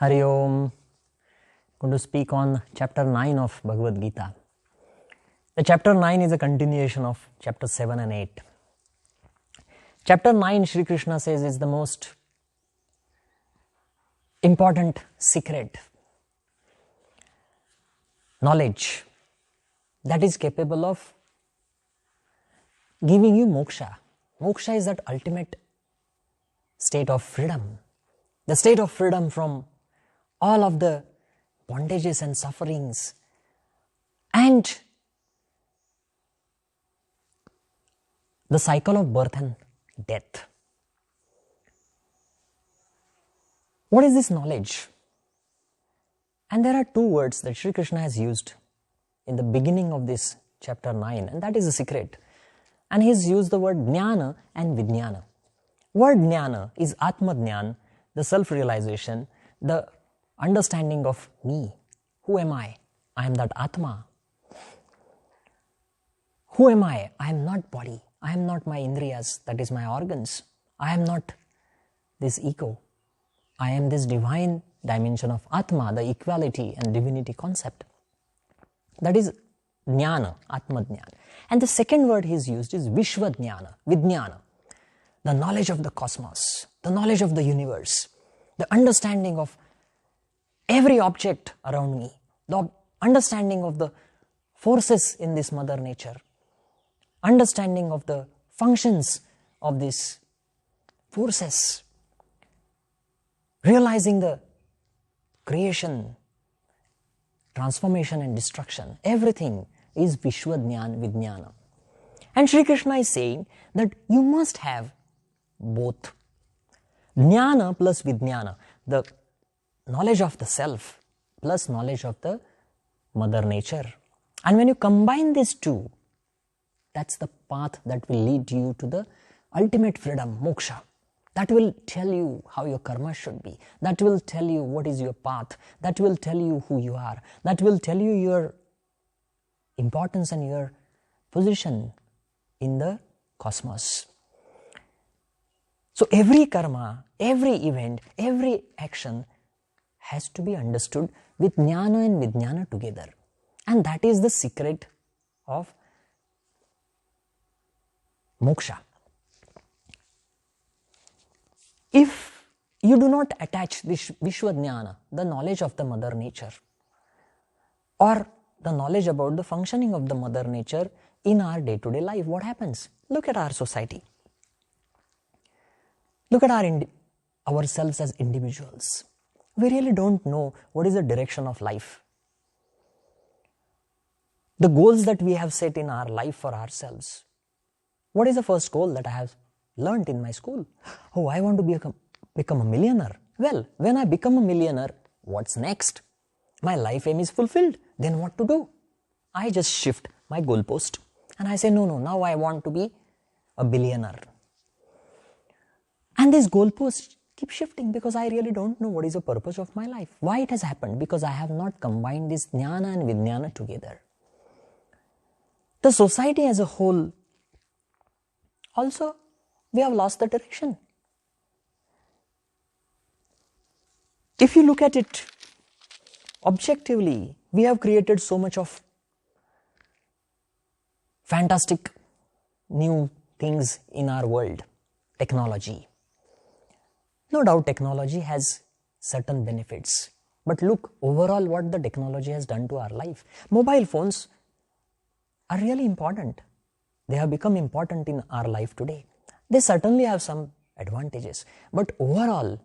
Hari Om. Going to speak on chapter 9 of Bhagavad Gita. The chapter 9 is a continuation of chapter 7 and 8. Chapter 9, Sri Krishna says, is the most important secret knowledge that is capable of giving you moksha. Moksha is that ultimate state of freedom. The state of freedom from all of the bondages and sufferings and the cycle of birth and death. What is this knowledge? And there are two words that Sri Krishna has used in the beginning of this chapter 9, and that is the secret. And he's used the word jnana and vijnana. Word jnana is atma jnana, the self-realization, the understanding of me. Who am I? I am that atma. Who am I? I am not body. I am not my indriyas, that is my organs. I am not this ego. I am this divine dimension of atma, the equality and divinity concept. That is jnana, atma jnana. And the second word he has used is vishwa jnana, vijnana, the knowledge of the cosmos, the knowledge of the universe, the understanding of every object around me, the understanding of the forces in this mother nature, understanding of the functions of these forces, realizing the creation, transformation and destruction. Everything is Vishwa Jnana Vijnana. And Sri Krishna is saying that you must have both. Jnana plus Vijnana, the knowledge of the self plus knowledge of the mother nature. And when you combine these two, that's the path that will lead you to the ultimate freedom, moksha. That will tell you how your karma should be. That will tell you what is your path. That will tell you who you are. That will tell you your importance and your position in the cosmos. So every karma, every event, every action has to be understood with jnana and vijnana together. And that is the secret of moksha. If you do not attach this Vishwa Jnana, the knowledge of the mother nature, or the knowledge about the functioning of the mother nature in our day-to-day life, what happens? Look at our society. Look at ourselves as individuals. We really don't know what is the direction of life. The goals that we have set in our life for ourselves. What is the first goal that I have learned in my school? Oh, I want to become a millionaire. Well, when I become a millionaire, what's next? My life aim is fulfilled. Then what to do? I just shift my goalpost and I say, no, now I want to be a billionaire. And this goalpost keeps shifting because I really don't know what is the purpose of my life. Why it has happened? Because I have not combined this jnana and vijnana together. The society as a whole, also, we have lost the direction. If you look at it objectively, we have created so much of fantastic new things in our world. Technology. No doubt technology has certain benefits. But look overall what the technology has done to our life. Mobile phones are really important. They have become important in our life today. They certainly have some advantages. But overall,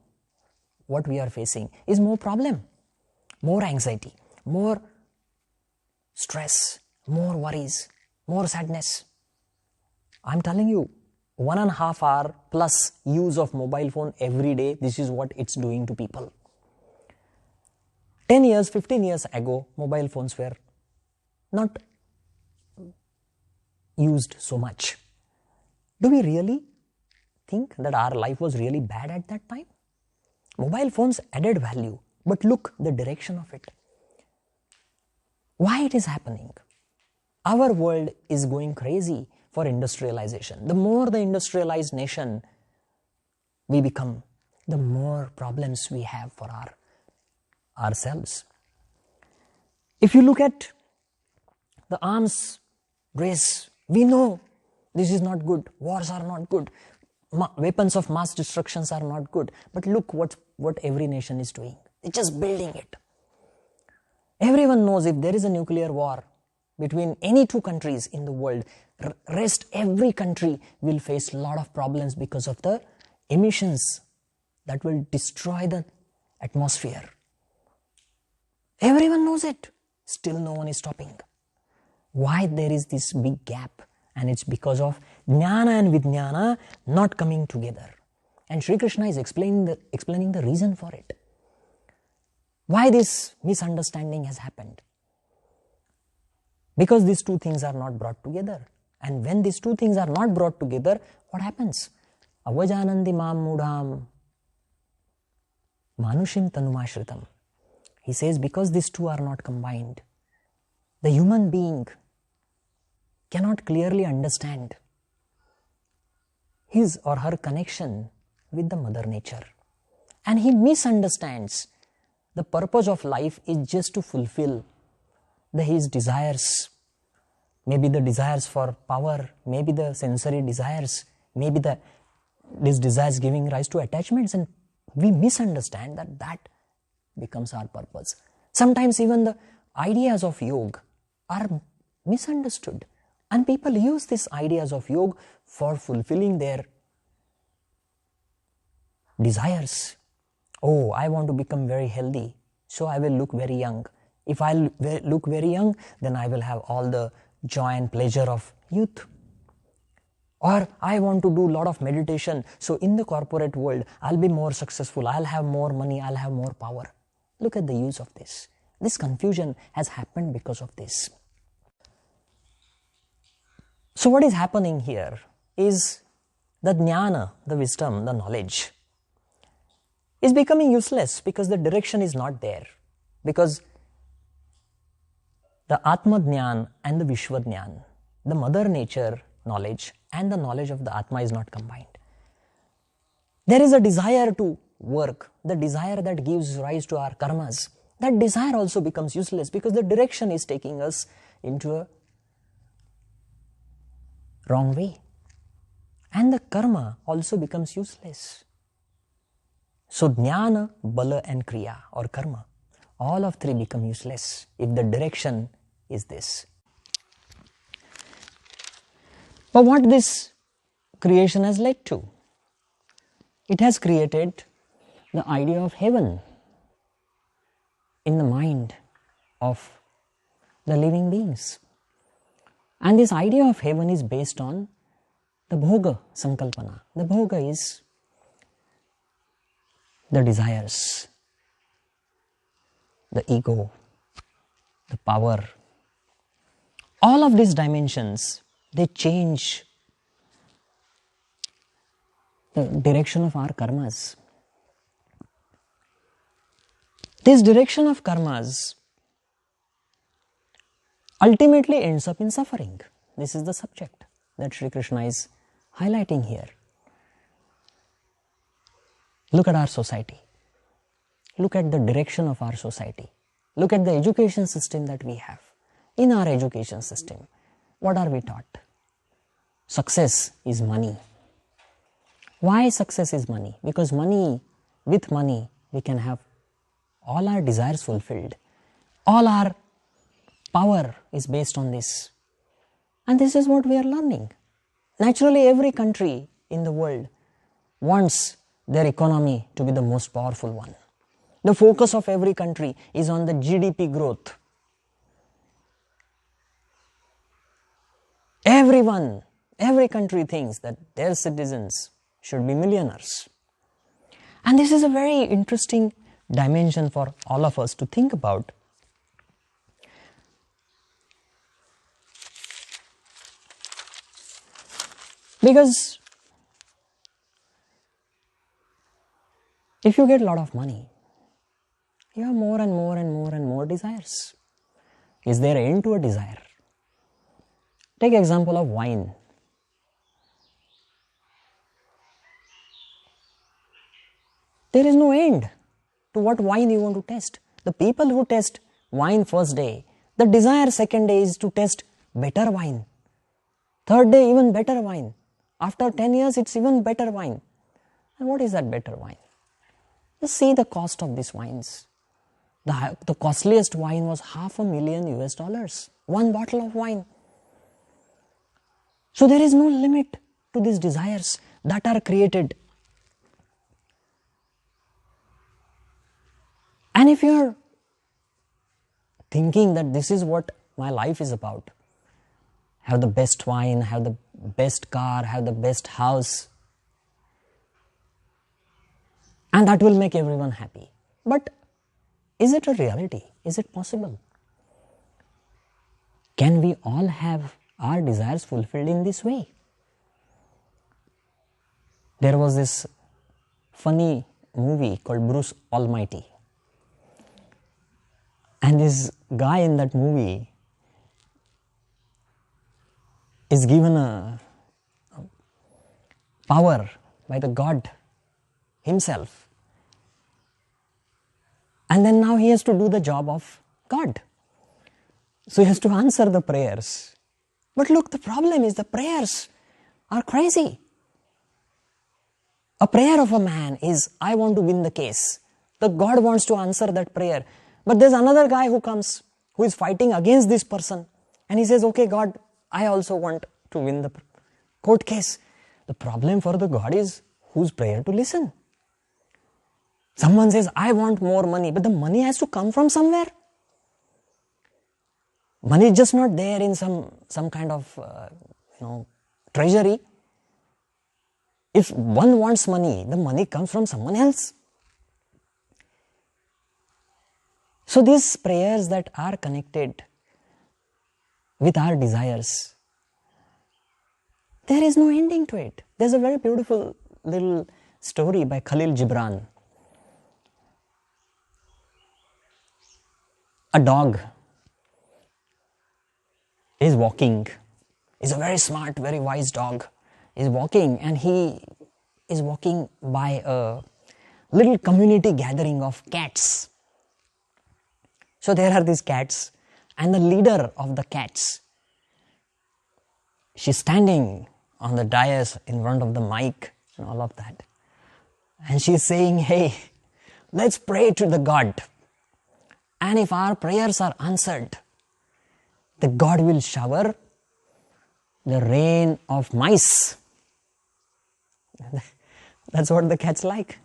what we are facing is more problem, more anxiety, more stress, more worries, more sadness. I'm telling you, 1.5 hour plus use of mobile phone every day, this is what it's doing to people. 10 years, 15 years ago, mobile phones were not used so much. Do we really think that our life was really bad at that time? Mobile phones added value, but look the direction of it. Why it is happening? Our world is going crazy for industrialization. The more the industrialized nation we become, the more problems we have for our ourselves. If you look at the arms race, we know this is not good. Wars are not good. Weapons of mass destructions are not good. But look what every nation is doing. They're just building it. Everyone knows if there is a nuclear war between any two countries in the world, every country will face a lot of problems because of the emissions that will destroy the atmosphere. Everyone knows it. Still no one is stopping. Why there is this big gap? And it's because of jnana and vijnana not coming together. And Sri Krishna is explaining the reason for it. Why this misunderstanding has happened? Because these two things are not brought together. And when these two things are not brought together, what happens? Avajanandi mam mudham manushim tanumashritam. He says because these two are not combined, the human being cannot clearly understand his or her connection with the Mother Nature. And he misunderstands the purpose of life is just to fulfill his desires. Maybe the desires for power, maybe the sensory desires, maybe these desires giving rise to attachments, and we misunderstand that becomes our purpose. Sometimes even the ideas of yoga are misunderstood, and people use these ideas of yoga for fulfilling their desires. Oh, I want to become very healthy, so I will look very young. If I look very young, then I will have all the joy and pleasure of youth. Or I want to do a lot of meditation, so in the corporate world, I'll be more successful, I'll have more money, I'll have more power. Look at the use of this. This confusion has happened because of this. So what is happening here is the jnana, the wisdom, the knowledge, is becoming useless because the direction is not there. Because the Atma Jnana and the Vishwa Jnana, the Mother Nature knowledge and the knowledge of the Atma is not combined. There is a desire to work, the desire that gives rise to our karmas. That desire also becomes useless because the direction is taking us into a wrong way. And the karma also becomes useless. So jnana, bala and kriya or karma, all of three become useless if the direction is this. But what this creation has led to? It has created the idea of heaven in the mind of the living beings. And this idea of heaven is based on the bhoga sankalpana. The bhoga is the desires, the ego, the power. All of these dimensions, they change the direction of our karmas. This direction of karmas ultimately ends up in suffering. This is the subject that Sri Krishna is highlighting here. Look at our society. Look at the direction of our society. Look at the education system that we have. In our education system, what are we taught? Success is money. Why success is money? Because with money, we can have all our desires fulfilled. All our power is based on this. And this is what we are learning. Naturally, every country in the world wants their economy to be the most powerful one. The focus of every country is on the GDP growth. Every country thinks that their citizens should be millionaires. And this is a very interesting dimension for all of us to think about. Because if you get a lot of money, you have more and more and more and more desires. Is there an end to a desire? Take example of wine. There is no end to what wine you want to taste. The people who test wine first day, the desire second day is to test better wine. Third day, even better wine. After 10 years, it's even better wine. And what is that better wine? Just see the cost of these wines. The costliest wine was $500,000 US. One bottle of wine. So there is no limit to these desires that are created. And if you are thinking that this is what my life is about, have the best wine, have the best car, have the best house, and that will make everyone happy. But is it a reality? Is it possible? Can we all have our desires fulfilled in this way? There was this funny movie called Bruce Almighty. And this guy in that movie is given a power by the God himself. And then now he has to do the job of God. So he has to answer the prayers. But look, the problem is the prayers are crazy. A prayer of a man is, I want to win the case. The God wants to answer that prayer. But there's another guy who comes, who is fighting against this person. And he says, okay, God, I also want to win the court case. The problem for the God is whose prayer to listen. Someone says, I want more money, but the money has to come from somewhere. Money is just not there in some kind of treasury. If one wants money, the money comes from someone else. So these prayers that are connected with our desires, there is no ending to it. There's a very beautiful little story by Khalil Gibran. A dog is walking. He's a very smart, very wise dog. He's walking, and he is walking by a little community gathering of cats. So there are these cats, and the leader of the cats, she's standing on the dais in front of the mic and all of that. And she's saying, hey, let's pray to the God. And if our prayers are answered, the God will shower the rain of mice. That's what the cats like.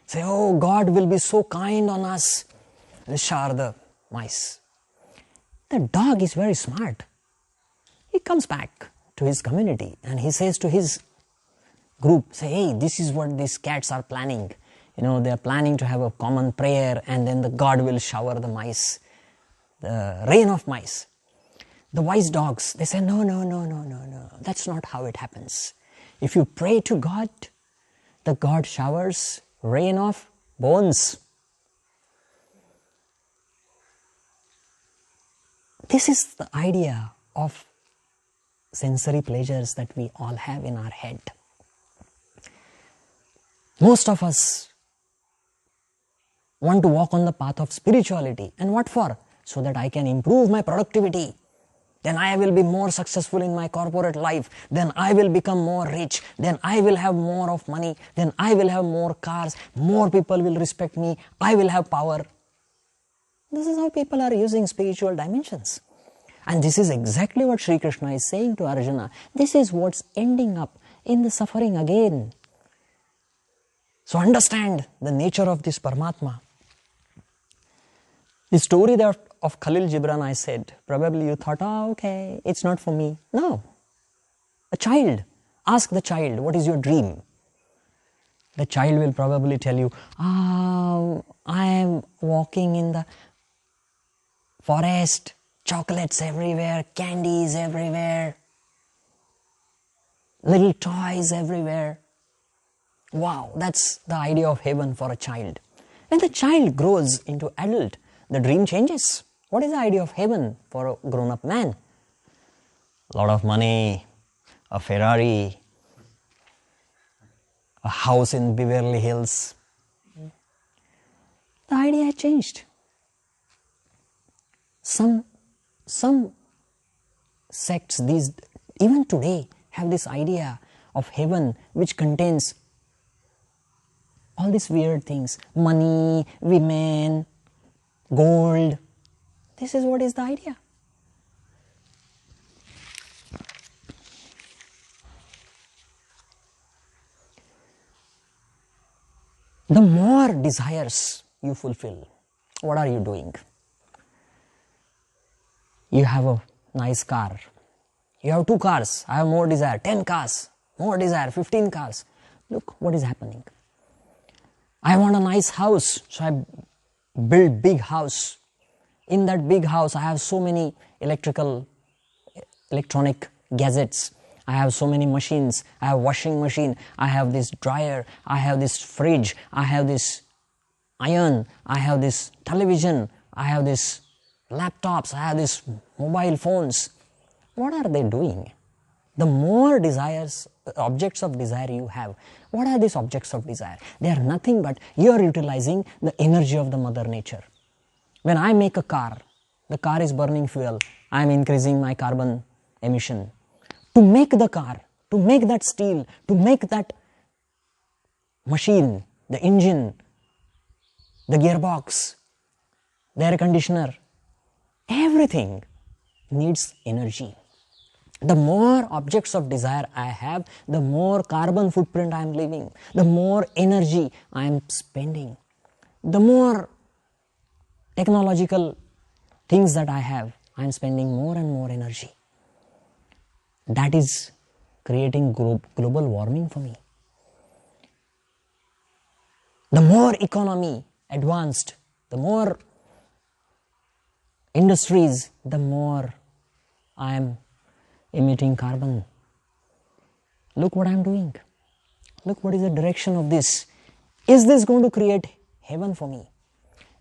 Say, oh, God will be so kind on us. He'll shower the mice. The dog is very smart. He comes back to his community and he says to his group, say, hey, this is what these cats are planning. They are planning to have a common prayer, and then the God will shower the mice, the rain of mice. The wise dogs, they say, no, that's not how it happens. If you pray to God, the God showers rain of bones. This is the idea of sensory pleasures that we all have in our head. Most of us want to walk on the path of spirituality. And what for? So that I can improve my productivity. Then I will be more successful in my corporate life. Then I will become more rich. Then I will have more of money. Then I will have more cars. More people will respect me. I will have power. This is how people are using spiritual dimensions. And this is exactly what Sri Krishna is saying to Arjuna. This is what's ending up in the suffering again. So understand the nature of this Paramatma. The story of Khalil Gibran I said, probably you thought, okay, it's not for me. No. A child. Ask the child, what is your dream? The child will probably tell you, I am walking in the forest, chocolates everywhere, candies everywhere, little toys everywhere. Wow, that's the idea of heaven for a child. When the child grows into adult, the dream changes. What is the idea of heaven for a grown-up man? A lot of money, a Ferrari, a house in Beverly Hills. The idea changed. Some sects, these even today, have this idea of heaven which contains all these weird things: money, women, gold. This is what is the idea. The more desires you fulfill, what are you doing? You have a nice car. You have 2 cars. I have more desire. 10 cars. More desire. 15 cars. Look what is happening. I want a nice house, so I build big house. In that big house, I have so many electronic gadgets. I have so many machines. I have washing machine. I have this dryer. I have this fridge. I have this iron. I have this television. I have this laptops. I have this mobile phones. What are they doing? The more desires, objects of desire you have, what are these objects of desire? They are nothing but you are utilizing the energy of the Mother Nature. When I make a car, the car is burning fuel. I am increasing my carbon emission. To make the car, to make that steel, to make that machine, the engine, the gearbox, the air conditioner, everything needs energy. The more objects of desire I have, the more carbon footprint I am leaving, the more energy I am spending, the more technological things that I have, I am spending more and more energy. That is creating global warming for me. The more economy advanced, the more industries, the more I am emitting carbon. Look what I am doing. Look what is the direction of this. Is this going to create heaven for me?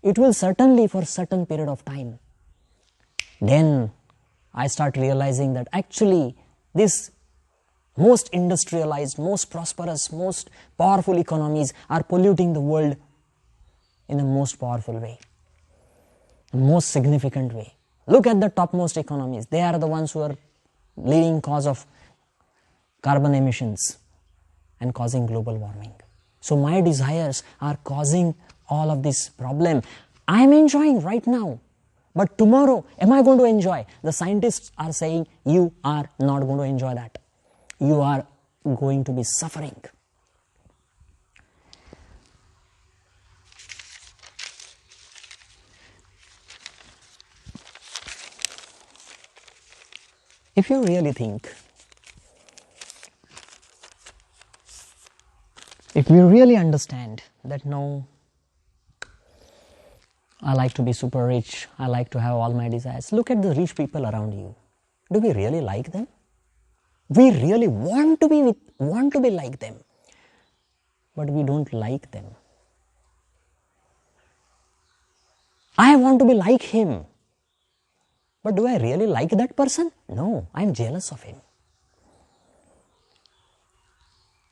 It will certainly for a certain period of time. Then I start realizing that actually this most industrialized, most prosperous, most powerful economies are polluting the world in the most powerful way, most significant way. Look at the topmost economies. They are the ones who are leading cause of carbon emissions and causing global warming. So my desires are causing all of this problem. I am enjoying right now, but tomorrow, am I going to enjoy? The scientists are saying you are not going to enjoy that. You are going to be suffering. If you really think, if we really understand that no, I like to be super rich, I like to have all my desires. Look at the rich people around you. Do we really like them? We really want to be like them, but we don't like them. I want to be like him, but do I really like that person? No, I am jealous of him.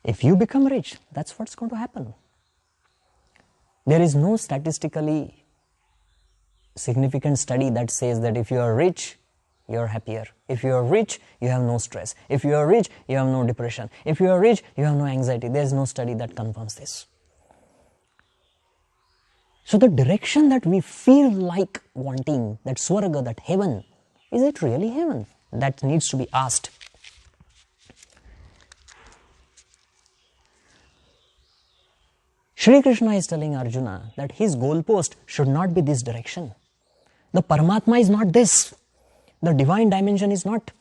If you become rich, that's what's going to happen. There is no statistically significant study that says that if you are rich, you are happier. If you are rich, you have no stress. If you are rich, you have no depression. If you are rich, you have no anxiety. There is no study that confirms this. So the direction that we feel like wanting, that swarga, that heaven, is it really heaven? That needs to be asked. Shri Krishna is telling Arjuna that his goalpost should not be this direction. The Paramatma is not this. The divine dimension is not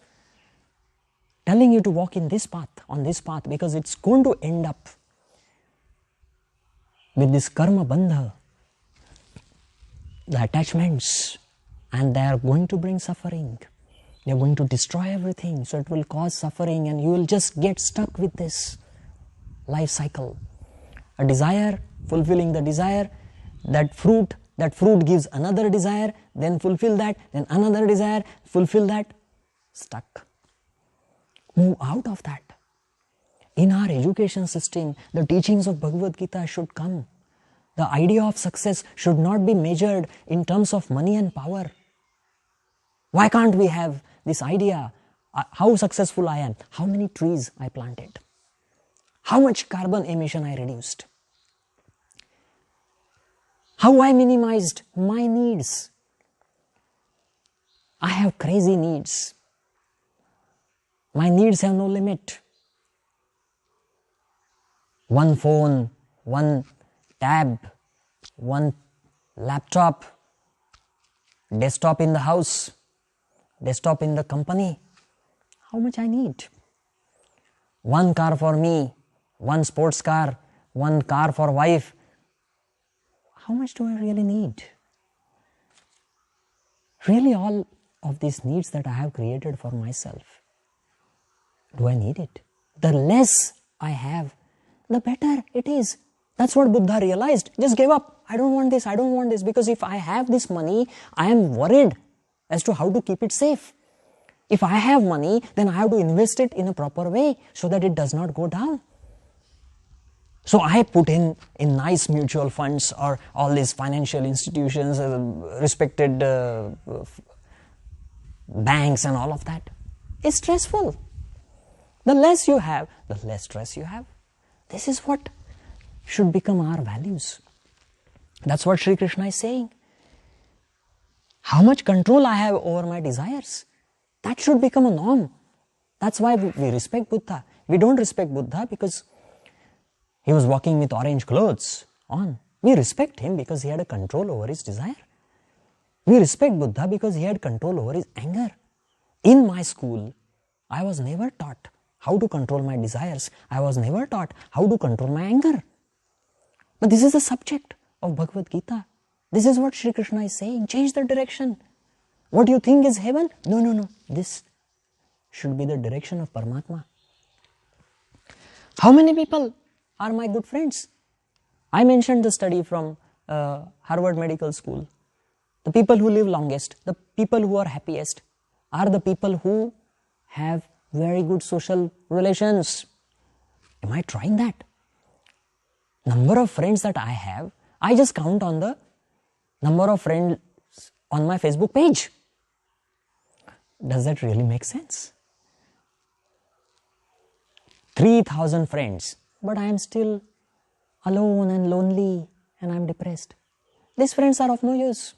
telling you to walk in this path, on this path, because it's going to end up with this karma bandha, the attachments, and they are going to bring suffering. They are going to destroy everything, so it will cause suffering and you will just get stuck with this life cycle. A desire, fulfilling the desire, that fruit gives another desire, then fulfill that, then another desire, fulfill that, stuck. Move out of that. In our education system, the teachings of Bhagavad Gita should come. The idea of success should not be measured in terms of money and power. Why can't we have this idea? How successful I am, how many trees I planted, how much carbon emission I reduced, how I minimized my needs. I have crazy needs. My needs have no limit. One phone, one tab, one laptop, desktop in the house, desktop in the company. How much I need? One car for me, one sports car, one car for wife. How much do I really need? Really, all of these needs that I have created for myself, do I need it? The less I have, the better it is. That's what Buddha realized. Just gave up. I don't want this, I don't want this, because if I have this money, I am worried as to how to keep it safe. If I have money, then I have to invest it in a proper way so that it does not go down. So I put in nice mutual funds or all these financial institutions, respected banks and all of that. It's stressful. The less you have, the less stress you have. This is what should become our values. That's what Sri Krishna is saying. How much control I have over my desires. That should become a norm. That's why we respect Buddha. We don't respect Buddha because he was walking with orange clothes on. We respect him because he had a control over his desire. We respect Buddha because he had control over his anger. In my school, I was never taught how to control my desires. I was never taught how to control my anger. But this is the subject of Bhagavad Gita. This is what Sri Krishna is saying. Change the direction. What you think is heaven? No. This should be the direction of Paramatma. How many people are my good friends? I mentioned the study from Harvard Medical School. The people who live longest, the people who are happiest, are the people who have very good social relations. Am I trying that? Number of friends that I have, I just count on the number of friends on my Facebook page. Does that really make sense? 3,000 friends, but I am still alone and lonely and I am depressed. These friends are of no use.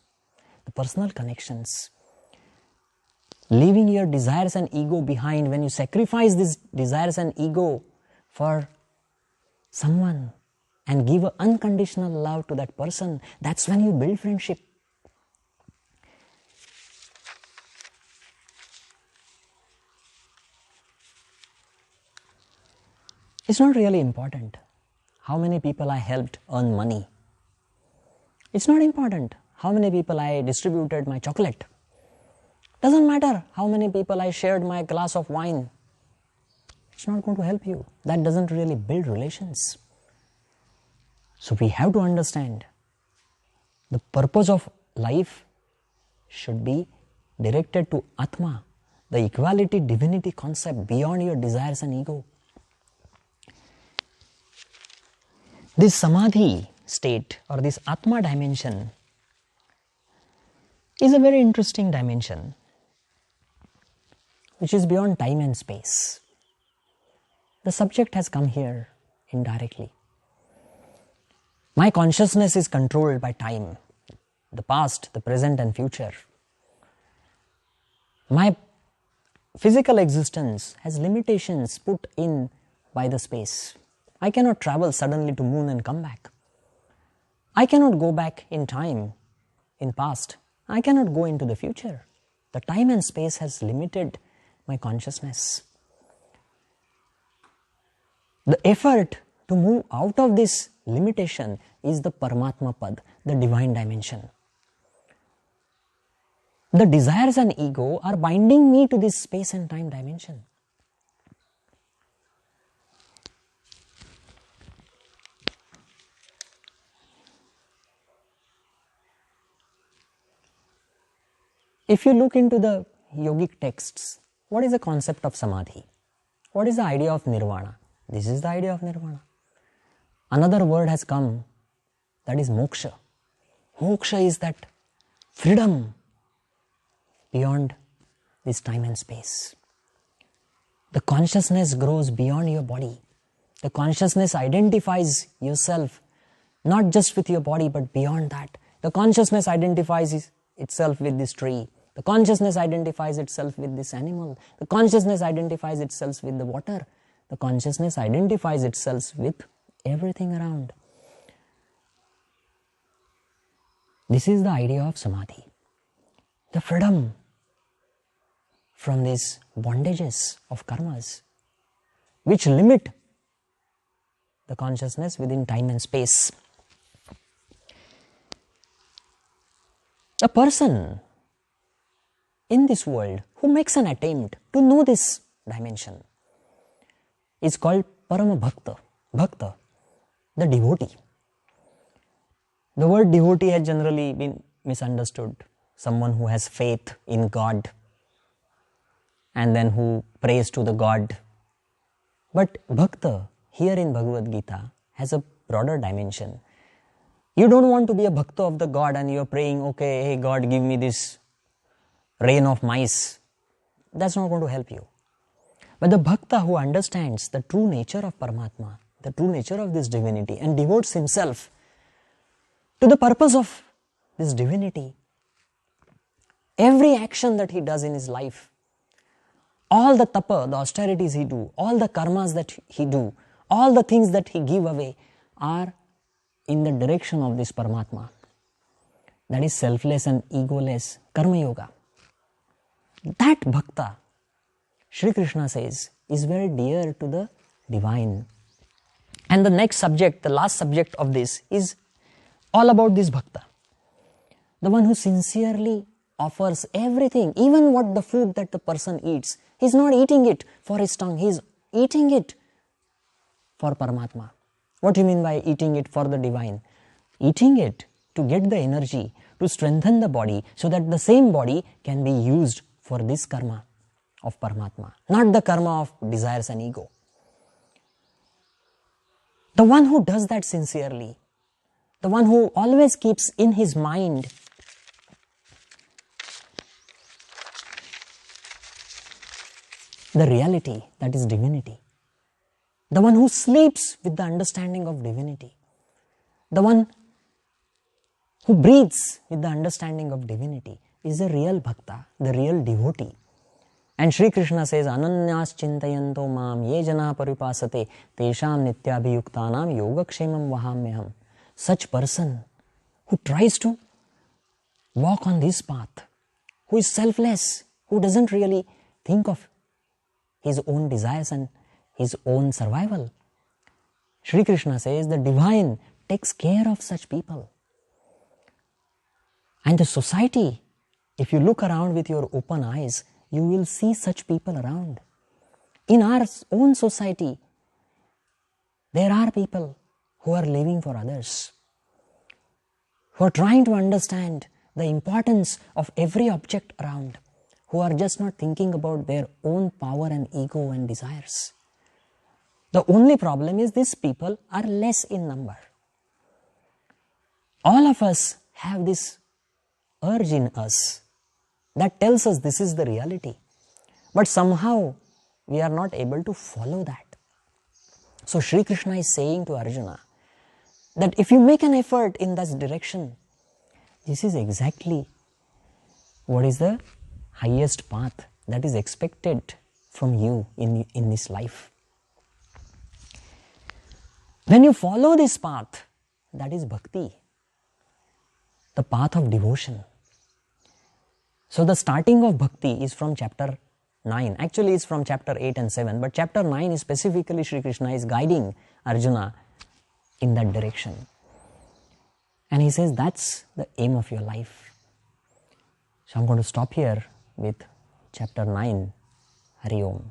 The personal connections, leaving your desires and ego behind, when you sacrifice these desires and ego for someone and give an unconditional love to that person, that's when you build friendship. It's not really important how many people I helped earn money. It's not important how many people I distributed my chocolate. Doesn't matter how many people I shared my glass of wine. It's not going to help you. That doesn't really build relations. So we have to understand the purpose of life should be directed to Atma, the equality divinity concept beyond your desires and ego. This Samadhi state or this Atma dimension is a very interesting dimension which is beyond time and space. The subject has come here indirectly. My consciousness is controlled by time, the past, the present and future. My physical existence has limitations put in by the space. I cannot travel suddenly to moon and come back. I cannot go back in time, in past. I cannot go into the future. The time and space has limited my consciousness. The effort to move out of this limitation is the Paramatma Pad, the divine dimension. The desires and ego are binding me to this space and time dimension. If you look into the yogic texts, what is the concept of samadhi? What is the idea of nirvana? This is the idea of nirvana. Another word has come, that is moksha. Moksha is that freedom beyond this time and space. The consciousness grows beyond your body. The consciousness identifies yourself not just with your body but beyond that. The consciousness identifies itself with this tree. The consciousness identifies itself with this animal. The consciousness identifies itself with the water. The consciousness identifies itself with everything around. This is the idea of samadhi. The freedom from these bondages of karmas which limit the consciousness within time and space. A person in this world who makes an attempt to know this dimension is called Parama Bhakta, Bhakta, the devotee. The word devotee has generally been misunderstood. Someone who has faith in God and then who prays to the God. But Bhakta here in Bhagavad Gita has a broader dimension. You don't want to be a Bhakta of the God and you're praying, okay, hey God, give me this rain of mice. That's not going to help you. But the Bhakta who understands the true nature of Paramatma, the true nature of this divinity and devotes himself to the purpose of this divinity, every action that he does in his life, all the tapa, the austerities he do, all the karmas that he do, all the things that he give away are in the direction of this Paramatma. That is selfless and egoless karma yoga. That bhakta, Shri Krishna says, is very dear to the divine. And the next subject, the last subject of this is all about this bhakta. The one who sincerely offers everything, even what the food that the person eats. He's not eating it for his tongue, he's eating it for Paramatma. What do you mean by eating it for the divine? Eating it to get the energy, to strengthen the body so that the same body can be used for this karma of Paramatma, not the karma of desires and ego. The one who does that sincerely, the one who always keeps in his mind the reality that is divinity, the one who sleeps with the understanding of divinity, the one who breathes with the understanding of divinity is a real bhakta, the real devotee. And Shri Krishna says, Ananyas chintayanto mam ye jana paripasate tesham nityabhiyuktanam yogakshemam vahamyaham. Such person who tries to walk on this path, who is selfless, who doesn't really think of his own desires and his own survival. Shri Krishna says the divine takes care of such people. And the society, if you look around with your open eyes, you will see such people around. In our own society, there are people who are living for others, who are trying to understand the importance of every object around, who are just not thinking about their own power and ego and desires. The only problem is these people are less in number. All of us have this urge in us that tells us this is the reality. But somehow we are not able to follow that. So Shri Krishna is saying to Arjuna that if you make an effort in this direction, this is exactly what is the highest path that is expected from you in this life. When you follow this path, that is bhakti, the path of devotion. So the starting of bhakti is from chapter 9. Actually it's from chapter 8 and 7. But chapter 9 is specifically Shri Krishna is guiding Arjuna in that direction. And he says that's the aim of your life. So I'm going to stop here with chapter 9. Hari Om.